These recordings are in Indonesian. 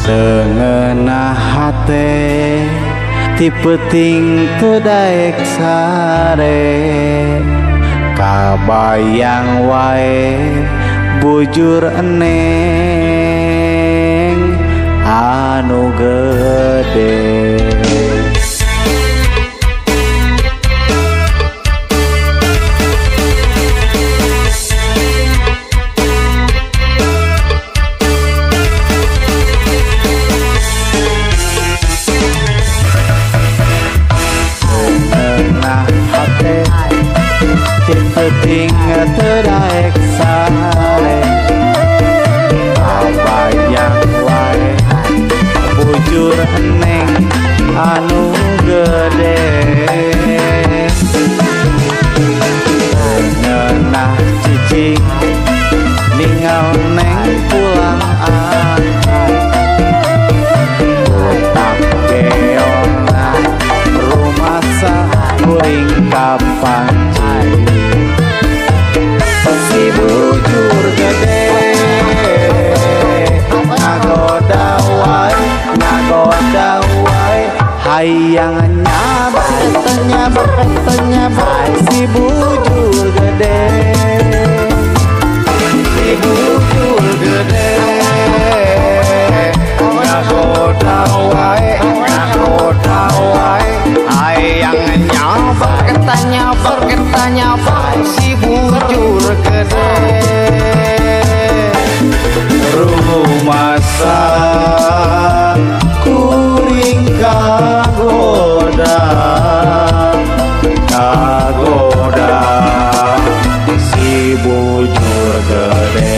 Seungeunah hate ti peuting teu daek sare kabayang wae bujur eneng anu gede. Ting teu daek sare kabayang wae bujur eneng anu gede. Ngeunah cicing ninggal neng pulang utang geona rumasa kuring kapan si bujur gede ngagoda wae hayang berkatanya bae si bujur gede ngagoda wae hayang berkatanya bae si bujur gede. Rumasa kuring kagoda si bujur gede.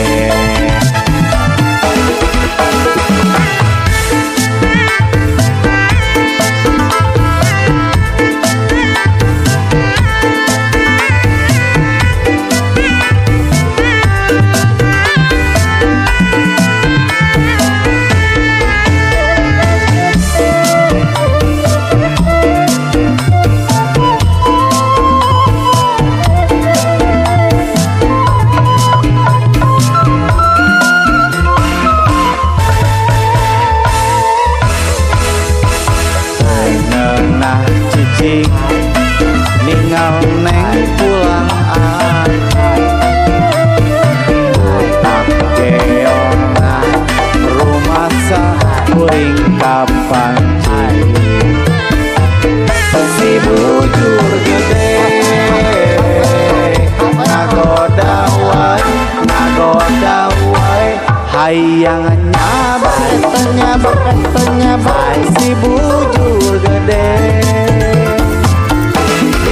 Ninggal neng pulang utang geona rumasa kuring kapan si bujur gede ngagoda wae hayangannya berkatanya bae si bujur gede.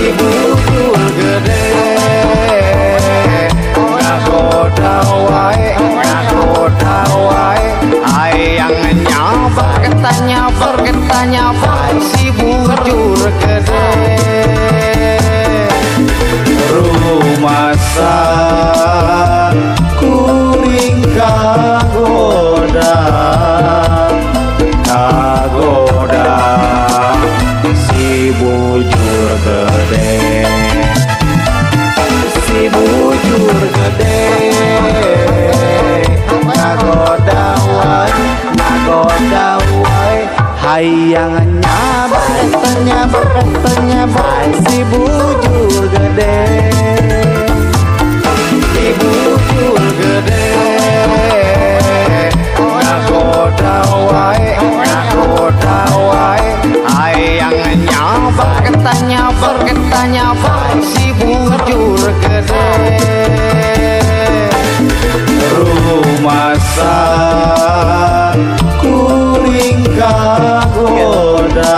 Bujur gede ngagoda wae hayangnya berkatanya bae si bujur gede. Rumasa kuring kagoda si bujur gede. Si bujur gede ngagoda wae hayangannya berkatanya bae si bujur gede. Si bujur gede ngagoda wae hayangnya berkatanya bae si bujur gede. Rumasa kuring kagoda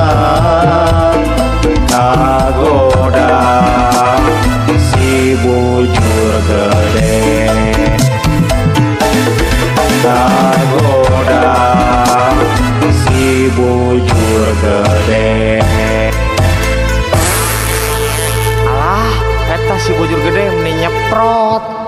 si bujur gede. Ngagoda si bujur gede. Alah, eta si bujur gede meni nyeprot.